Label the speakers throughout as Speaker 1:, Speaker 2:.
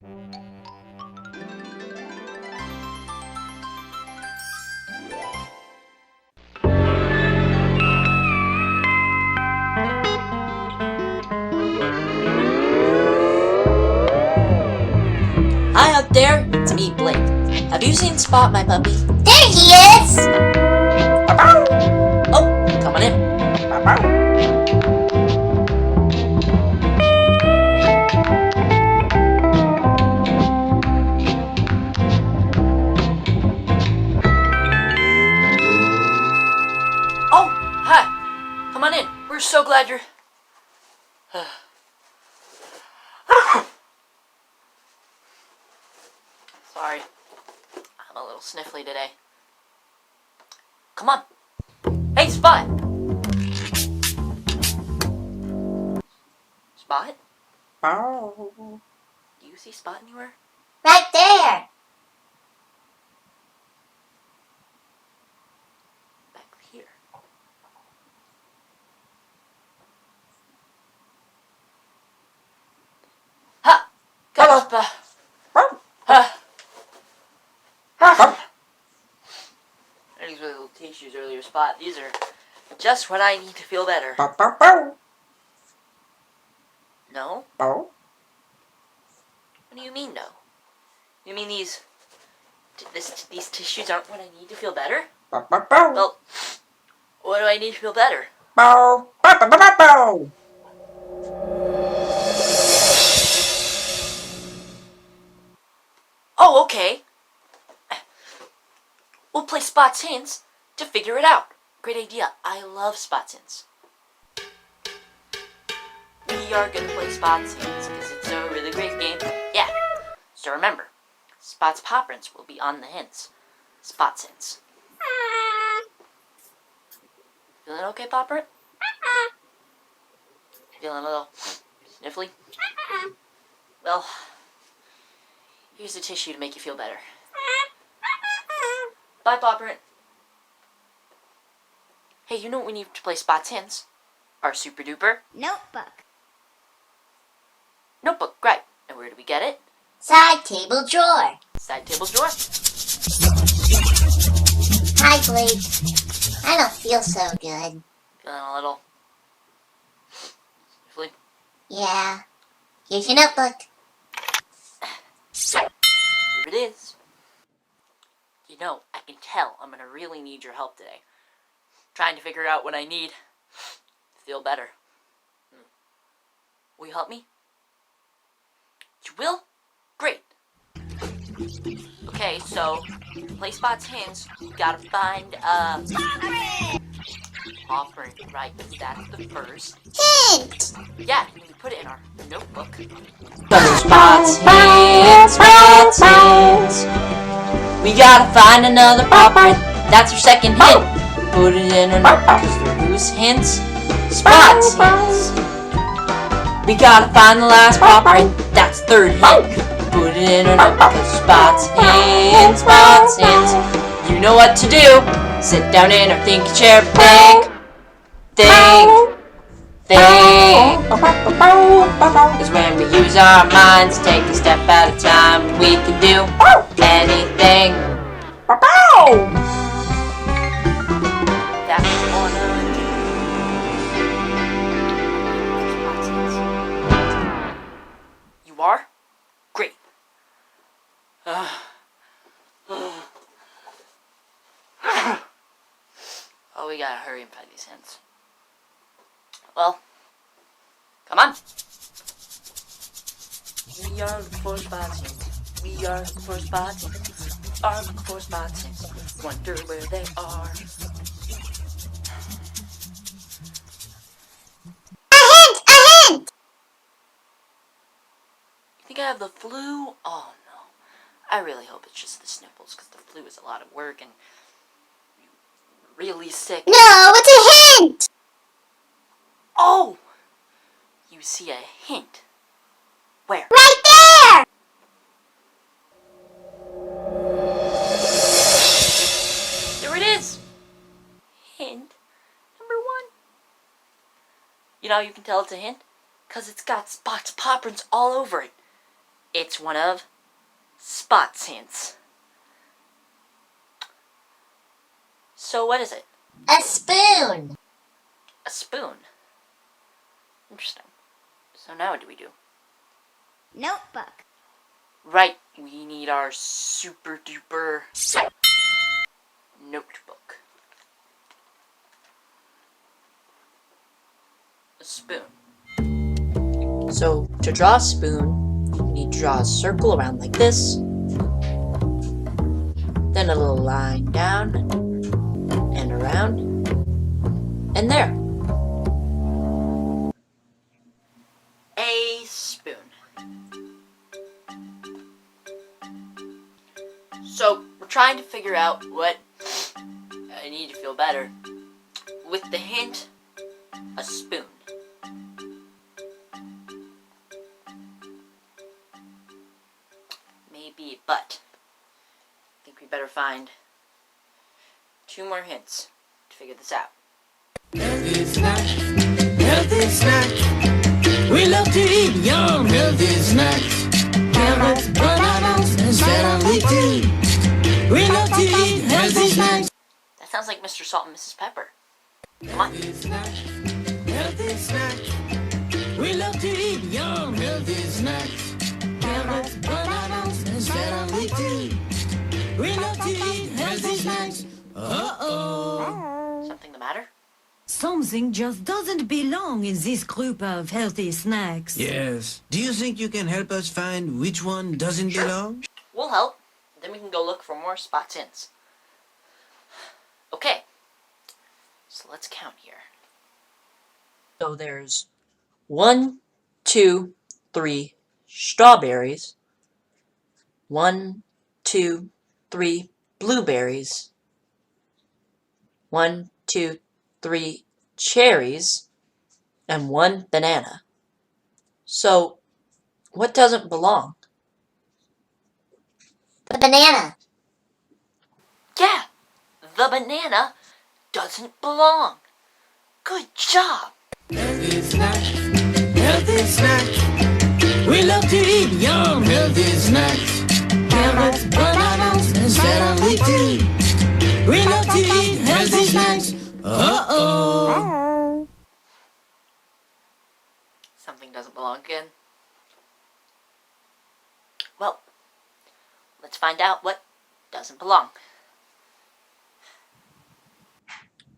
Speaker 1: Hi up there, it's me, Blake. Have you seen Spot, my puppy?
Speaker 2: There he is!
Speaker 1: Oh, come on in. Oh, hi. Come on in. We're so glad you're... Sorry. I'm a little sniffly today. Come on. Hey, Spot! Spot?
Speaker 3: Oh.
Speaker 1: Do you see Spot anywhere?
Speaker 2: Right there!
Speaker 1: Back here. Ha!
Speaker 3: Hello.
Speaker 1: Got Spot. Ha! These were the little tissues earlier, Spot. These are just what I need to feel better. No? What do you mean, no? You mean these tissues aren't what I need to feel better? Well, what do I need to feel better? Oh, okay. We'll play Spot's Hints to figure it out. Great idea. I love Spot's Hints. We are gonna play Spot's Hints because it's a really great game. Yeah. So remember, Spot's paw prints will be on the hints. Spot's Hints. Feeling okay, paw print? Feeling a little sniffly? Well, here's a tissue to make you feel better. Bye, paw print. Hey, you know what we need to play Spot's Hints? Our super duper
Speaker 2: Notebook.
Speaker 1: notebook. Right. And where do we get it?
Speaker 2: Side table drawer.
Speaker 1: Side table drawer.
Speaker 2: Hi, Blake. I don't feel so good.
Speaker 1: Feeling a little sniffly.
Speaker 2: Yeah. Here's your notebook.
Speaker 1: Here it is. You know, I can tell I'm gonna really need your help today. Trying to figure out what I need to feel better. Will you help me? You will? Great. Okay, so to play Spot's Hints, you gotta find a paw print, right? That's the first.
Speaker 2: Hint!
Speaker 1: Yeah, and we put it in our notebook.
Speaker 3: Spot's Hints, Spot's Hints.
Speaker 1: We gotta find another paw print. That's our second hint. Put it in our notebook because they're loose hints. Spot's Hints. We gotta find the last paw print. That's third hint. Put it in our notebook because Spot's Hints, Spot's Hints. You know what to do. Sit down in our thinking chair. Think. Cause when we use our minds, take a step at a time, we can do anything that we wanna do. You are? Great. Oh, we gotta hurry and find these hints. Well, come on. We are looking for Spot's Hints. We are looking for Spot's Hints. Are looking for Spot's Hints. Wonder where they are.
Speaker 2: A hint! A hint!
Speaker 1: You think I have the flu? Oh no. I really hope it's just the sniffles because the flu is a lot of work and you're really sick.
Speaker 2: No, it's a hint!
Speaker 1: Oh! You see a hint. Where?
Speaker 2: Right there!
Speaker 1: There it is! Hint number 1. You know how you can tell it's a hint? Because it's got Spot's paw prints all over it. It's one of Spot's hints. So what is it?
Speaker 2: A spoon.
Speaker 1: A spoon. Interesting. So now what do we do?
Speaker 2: Notebook.
Speaker 1: Right, we need our super duper notebook. A spoon. So to draw a spoon, you need to draw a circle around like this, then a little line down and around, and there. A spoon. So we're trying to figure out what I need to feel better with the hint, a spoon. Maybe, but I think we better find 2 more hints to figure this out.
Speaker 4: Healthy snack, healthy snack. We love to eat yum, healthy snacks. Carrots, bananas, and celery too. We love to eat healthy snacks.
Speaker 1: That sounds like Mr. Salt and Mrs. Pepper. Come on.
Speaker 4: Healthy snack, healthy snack. We love to eat yum, healthy snacks. Carrots, bananas, and celery too. We love to eat healthy snacks. Uh-oh.
Speaker 1: Something the matter?
Speaker 5: Something just doesn't belong in this group of healthy snacks.
Speaker 4: Yes. Do you think you can help us find which one doesn't belong?
Speaker 1: We'll help. Then we can go look for more Spot's hints. Okay. So let's count here. So there's 1, 2, 3 strawberries. 1, 2, 3 blueberries. 1, 2, 3 cherries. And 1 banana. So, what doesn't belong?
Speaker 2: The banana.
Speaker 1: Yeah, the banana doesn't belong. Good job.
Speaker 4: Healthy snack, healthy snack. We love to eat yum, healthy snacks. Carrots, bananas, and celery too. We love to eat healthy snacks. Uh-oh.
Speaker 1: Something doesn't belong again. Well, let's find out what doesn't belong.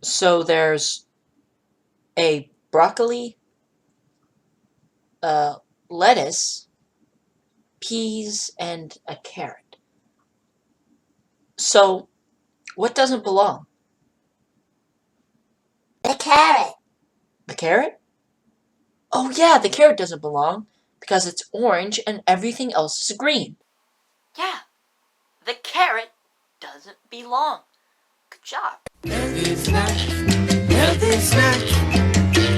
Speaker 1: So there's a broccoli, lettuce, peas, and a carrot. So, what doesn't belong?
Speaker 2: The carrot.
Speaker 1: The carrot? Oh yeah, the carrot doesn't belong because it's orange and everything else is green. Yeah, the carrot doesn't belong. Good job.
Speaker 4: Healthy snack, healthy snack.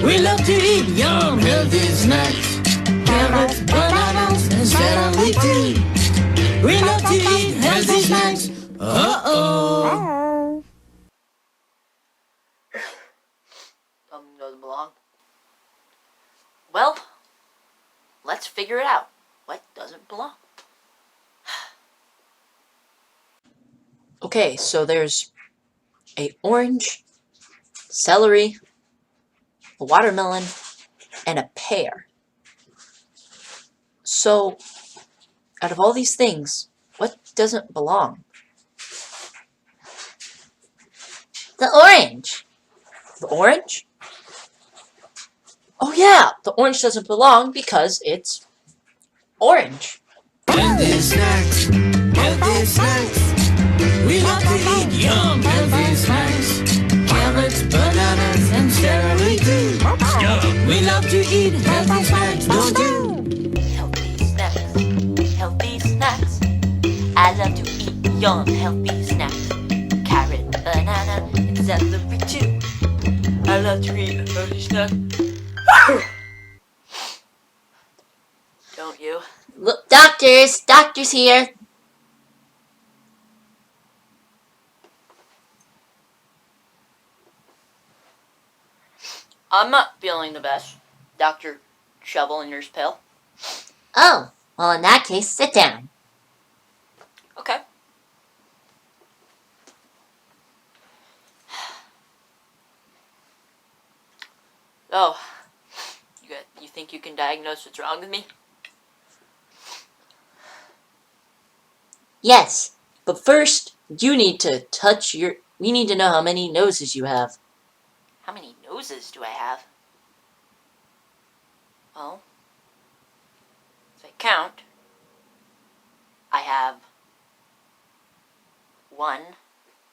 Speaker 4: We love to eat yum, healthy snacks. Carrots, bananas, and celery too. We love to eat healthy snacks. Uh-oh.
Speaker 1: Something doesn't belong. Well, let's figure it out. What doesn't belong? Okay, so there's a orange, celery, a watermelon, and a pear. So, out of all these things, what doesn't belong?
Speaker 2: The orange.
Speaker 1: The orange? Oh yeah, the orange doesn't belong because it's orange.
Speaker 4: Healthy snacks, healthy snacks. We love to eat yum, healthy snacks. Carrots, bananas, and celery too. Yum. We love to eat healthy snacks, don't you?
Speaker 1: Healthy snacks, healthy snacks. I love to eat yum, healthy snacks. Carrot, banana, and celery too. I love to eat healthy snacks. Don't you?
Speaker 2: Look, doctors here.
Speaker 1: I'm not feeling the best, Dr. Shovel and Nurse Pill.
Speaker 2: Oh, Well, in that case, sit down.
Speaker 1: Okay. Oh, you think you can diagnose what's wrong with me?
Speaker 2: Yes.
Speaker 1: But first, we need to know how many noses you have. How many noses do I have? Well, if I count, I have 1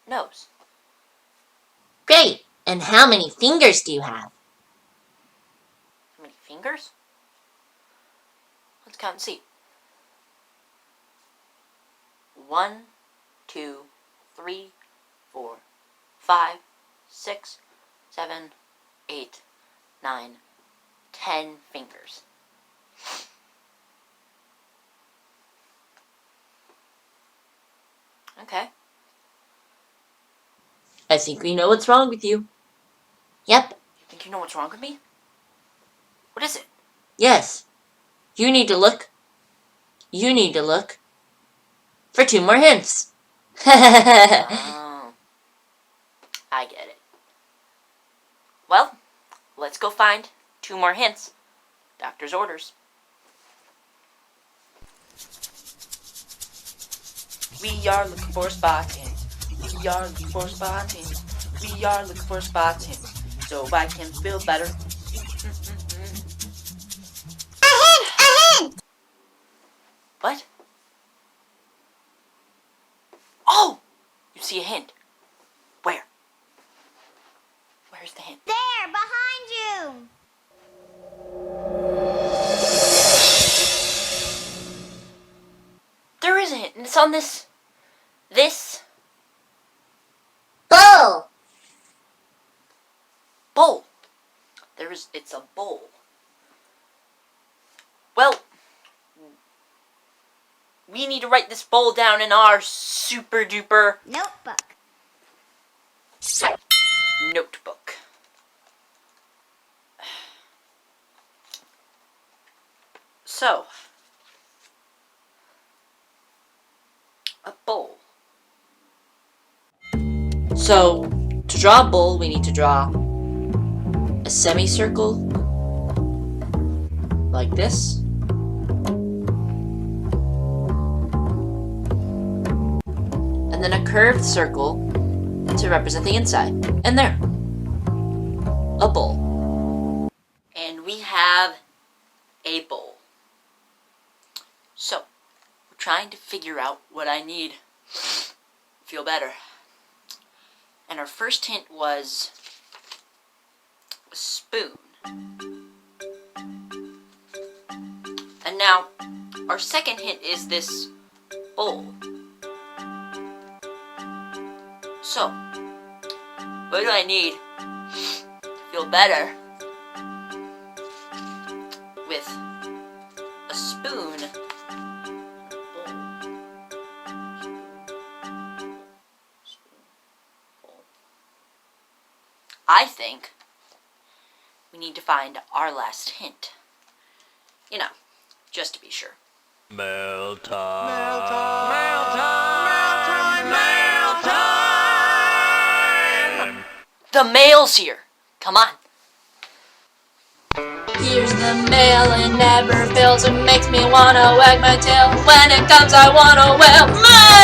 Speaker 1: nose.
Speaker 2: Great. And how many fingers do you have?
Speaker 1: How many fingers? Let's count and see. 1, 2, 3, 4, 5, 6, 7, 8, 9, 10 fingers. Okay. I think we know what's wrong with you.
Speaker 2: Yep.
Speaker 1: You think you know what's wrong with me? What is it?
Speaker 2: Yes. You need to look for 2 more hints.
Speaker 1: Oh, I get it. Well, let's go find 2 more hints. Doctor's orders. We are looking for spot hints. We are looking for spot hints. We are looking for spot hints. So I can feel better.
Speaker 2: A hint!
Speaker 1: What? Oh! You see a hint. Where? Where's the hint?
Speaker 2: There, behind you.
Speaker 1: There is a hint, and it's on this
Speaker 2: Bull.
Speaker 1: bowl. It's a bowl. Well, we need to write this bowl down in our super duper
Speaker 2: Notebook.
Speaker 1: notebook. So, a bowl. So, to draw a bowl, we need to draw a semicircle like this. And then a curved circle to represent the inside. And there. A bowl. And we have a bowl. So, we're trying to figure out what I need to feel better. And our first hint was a spoon. And now, our second hint is this bowl. So, what do I need to feel better with a spoon? I think we need to find our last hint. You know, just to be sure.
Speaker 4: Mail time. Mail time. Mail time. Mail time.
Speaker 1: The mail's here. Come on. Here's the mail, it never fails. It makes me wanna wag my tail. When it comes, I wanna wail. Mail!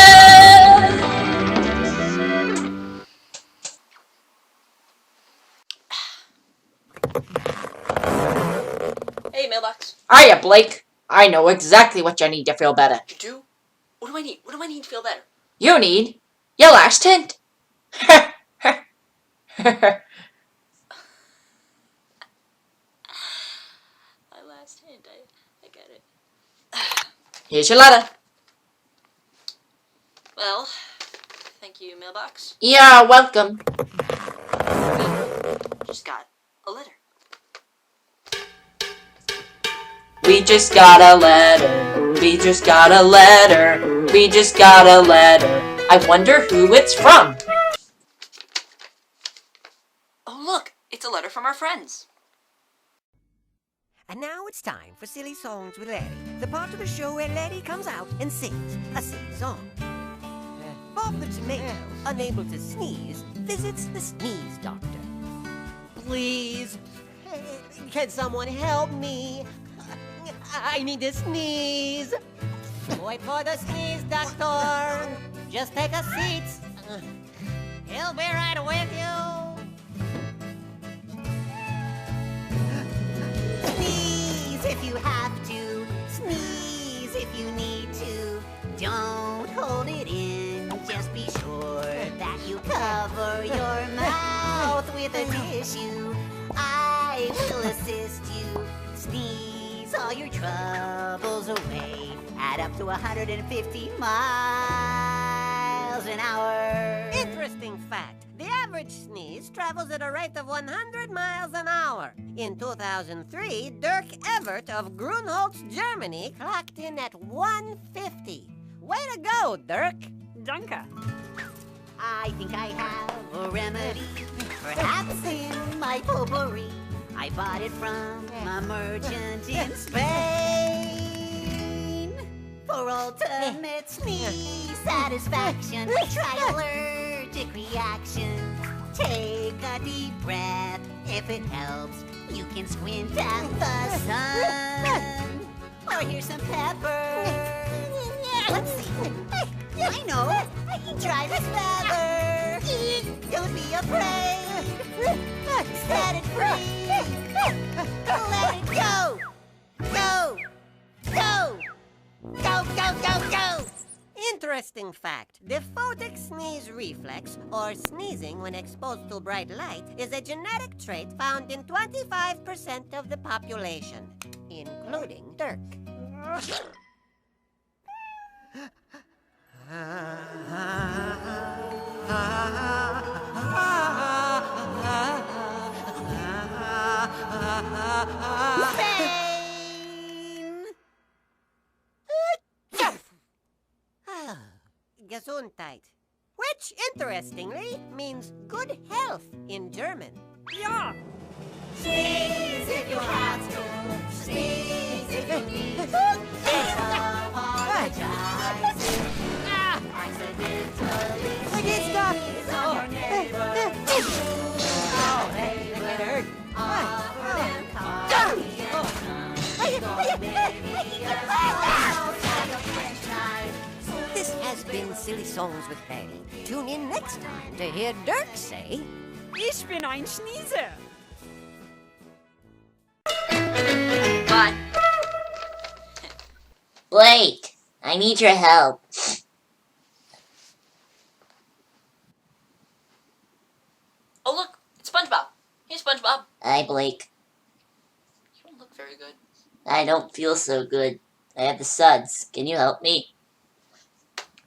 Speaker 1: Hey, mailbox.
Speaker 2: Hiya, Blake. I know exactly what you need to feel better.
Speaker 1: You do? What do I need? What do I need to feel better?
Speaker 2: You need your last hint.
Speaker 1: My last hint. I get it.
Speaker 2: Here's your letter.
Speaker 1: Well, thank you, mailbox.
Speaker 2: You're welcome.
Speaker 1: Just got a letter.
Speaker 2: We just got a letter. We just got a letter. We just got a letter. I wonder who it's from.
Speaker 1: Oh, look! It's a letter from our friends.
Speaker 6: And now it's time for Silly Songs with Larry, the part of the show where Larry comes out and sings a silly song. Bob the Tomato, unable to sneeze, visits the sneeze doctor. Please, can someone help me? I need to sneeze. Wait for the sneeze doctor. Just take a seat. He'll be right with you. Sneeze if you have to. Sneeze if you need to. Don't hold it in. Just be sure that you cover your mouth with a tissue. I will assist you. Sneeze all your troubles away. Add up to 150 miles an hour. Interesting fact. The average sneeze travels at a rate of 100 miles an hour. In 2003, Dirk Evert of Grunholz, Germany, clocked in at 150. Way to go, Dirk.
Speaker 5: Danke.
Speaker 6: I think I have a remedy, perhaps in my potpourri. I bought it from a merchant in Spain. For ultimate sneeze satisfaction, try allergic reaction. Take a deep breath. If it helps, you can squint at the sun. Or here's some pepper. Let's see. I know. Try this feather. Don't be afraid. Set it free. Let it go. Go. Go. Go, go, go, go. Interesting fact. The photic sneeze reflex, or sneezing when exposed to bright light, is a genetic trait found in 25% of the population, including Dirk. Gesundheit, which, interestingly, means good health in German.
Speaker 5: Ja.
Speaker 6: Sneeze if you have to. Sneeze if you need to. Apologizing. Accidentally sneeze on your neighbor. Oh, hey, it hurt. Offer them coffee and some. This has been Silly Songs with Larry. Tune in next time to hear Dirk say,
Speaker 5: Ich bin ein Schnieser.
Speaker 1: What? Blake, I need your help.
Speaker 2: Oh, look, it's SpongeBob. Hey, SpongeBob.
Speaker 1: Hi, Blake.
Speaker 2: You don't look very good.
Speaker 1: I don't feel so good. I have the suds. Can you help me?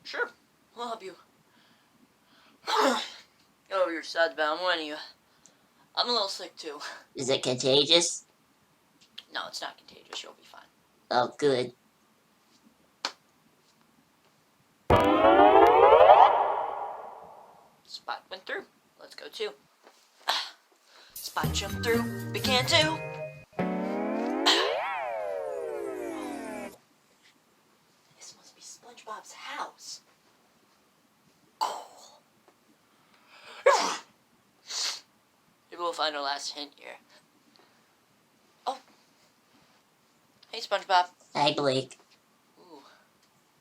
Speaker 2: Sure, we'll help you. Get over your suds, but I'm warning you. I'm a little sick, too.
Speaker 1: Is it contagious?
Speaker 2: No, it's not contagious. You'll be fine.
Speaker 1: Oh, good.
Speaker 2: Spot went through. Let's go, too. Spot jumped through. We can, too. This must be SpongeBob's house. Cool. Maybe we'll find our last hint here. Oh. Hey, SpongeBob.
Speaker 1: Hi, Blake.
Speaker 2: Ooh.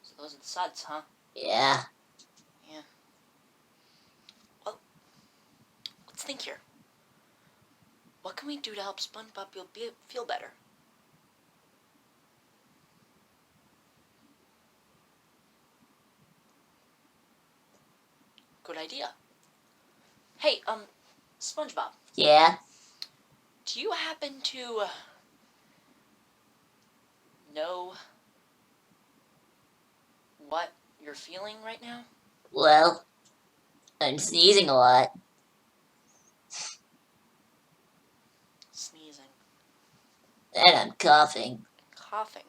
Speaker 2: So those are the suds, huh?
Speaker 1: Yeah.
Speaker 2: Yeah. Well, let's think here. What can we do to help SpongeBob feel better? Good idea. Hey, SpongeBob,
Speaker 1: Yeah?
Speaker 2: do you happen to know what you're feeling right now?
Speaker 1: Well, I'm sneezing a lot.
Speaker 2: Sneezing.
Speaker 1: And I'm coughing.
Speaker 2: Coughing.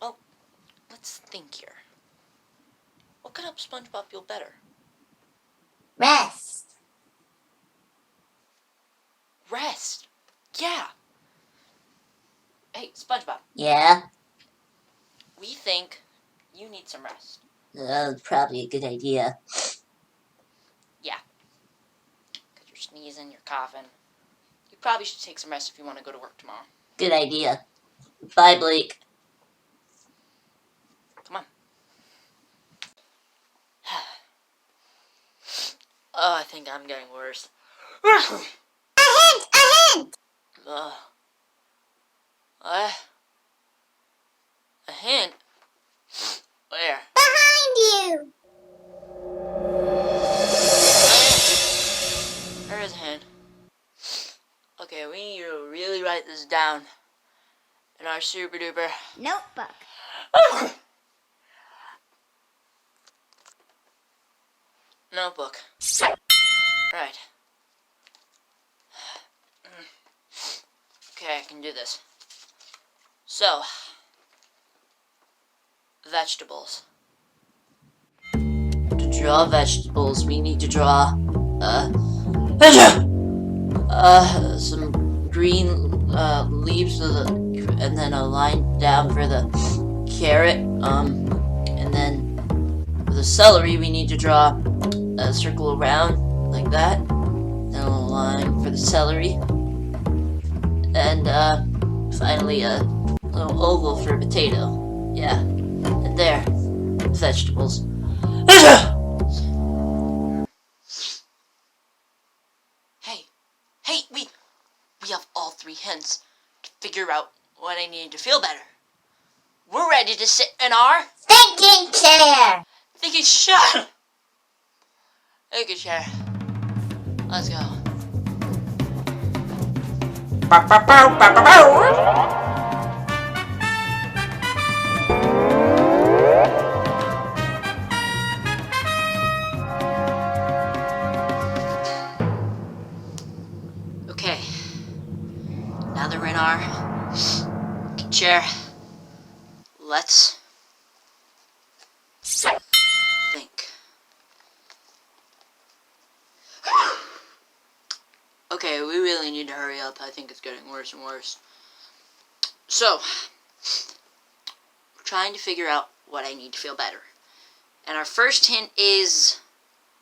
Speaker 2: Well, let's think here. What could help SpongeBob feel better?
Speaker 1: Rest.
Speaker 6: Yeah?
Speaker 1: We think you need some rest.
Speaker 6: Probably a good idea.
Speaker 1: Because you're sneezing, you're coughing. You probably should take some rest if you want to go to work tomorrow.
Speaker 6: Good idea. Bye, Blake.
Speaker 1: Come on. Oh, I think I'm getting worse.
Speaker 6: A hint!
Speaker 1: What? A hint? Where?
Speaker 6: Behind you!
Speaker 1: There is a hint. Okay, we need to really write this down in our super duper
Speaker 6: Notebook.
Speaker 1: notebook. Right. Okay, I can do this. So, vegetables. To draw vegetables, we need to draw, some green, leaves and then a line down for the carrot, and then for the celery, we need to draw a circle around, like that, then a line for the celery, and, finally a little oval for a potato. Yeah, and there, vegetables. Hey, we have all three hints to figure out what I need to feel better. We're ready to sit in our
Speaker 6: Thinking chair!
Speaker 1: thinking chair. Thinking chair. Let's go. Okay. Now that we're in our chair, let's think. Okay, we really need to hurry up. I think it's getting worse and worse. So, we're trying to figure out what I need to feel better. And our first hint is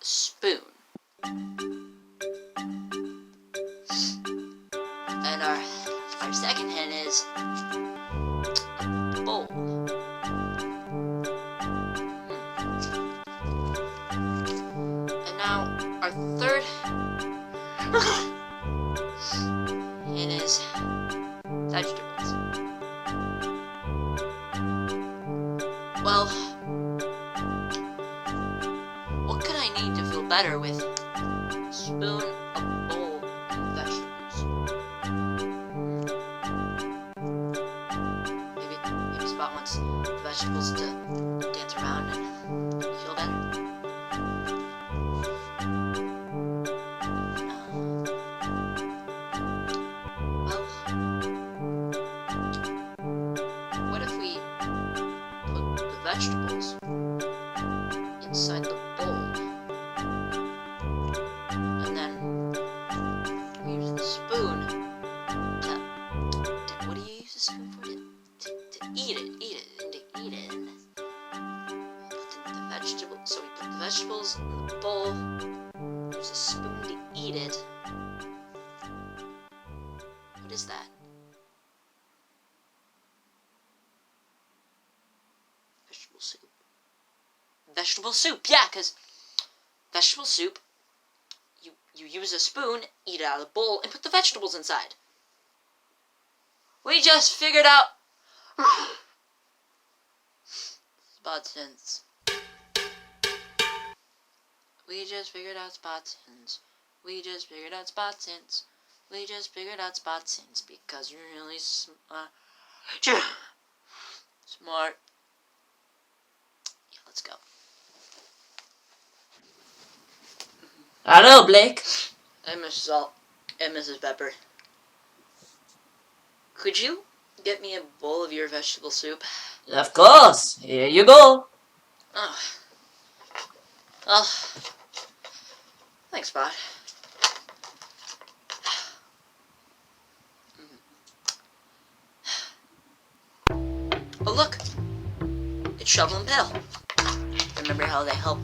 Speaker 1: spoon. And our second hint is bowl. And now our third hint is vegetables. Well, what could I need to feel better with a spoon, a bowl, and vegetables? Maybe Spot wants the vegetables to dance around and feel better. Well, what if we put the vegetables inside the bowl, and then we use the spoon to what do you use the spoon for? To eat it, and to eat it, and put the vegetable. So we put the vegetables in the bowl, use a spoon to eat it. What is that? Vegetable soup. Vegetable soup, yeah, because vegetable soup, you use a spoon, eat it out of the bowl, and put the vegetables inside. We just figured out Spot's hints. We just figured out Spot's hints. We just figured out Spot's hints. We just figured out Spot's hints because you're really smart. Smart. Yeah, let's go. Hello, Blake. And Mrs. Salt. And Mrs. Pepper. Could you get me a bowl of your vegetable soup?
Speaker 2: Of course. Here you go.
Speaker 1: Oh. Well, thanks, Spot.
Speaker 2: Oh look, it's Shovel and Pill. Remember how they help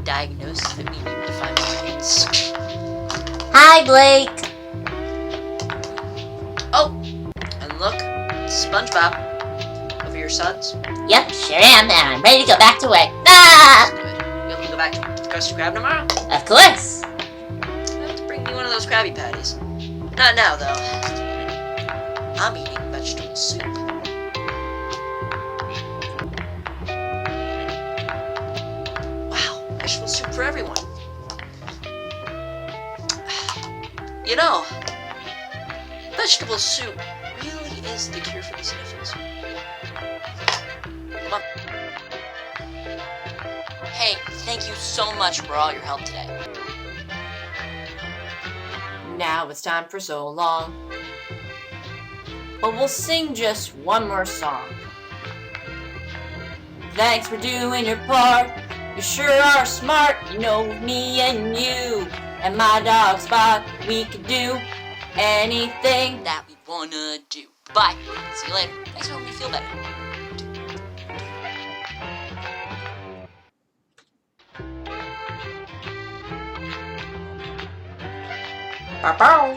Speaker 2: diagnose that we need to find brains?
Speaker 1: Hi, Blake.
Speaker 2: Oh, and look, SpongeBob. Over your sons.
Speaker 1: Yep, sure am, and I'm ready to go back to work. Ah!
Speaker 2: Good. You'll go back to Krusty Krab tomorrow?
Speaker 1: Of course.
Speaker 2: I have to bring me one of those Krabby Patties. Not now, though. I'm eating vegetable soup. Wow, vegetable soup for everyone. You know, vegetable soup really is the cure for the sniffles. Come on. Hey, thank you so much for all your help today. Now it's time for So Long. But we'll sing just one more song. Thanks for doing your part. You sure are smart. You know, me and you and my dog Spot, we could do anything that we wanna do. Bye. See you later. Thanks for helping me feel better.
Speaker 3: Bow. Bow.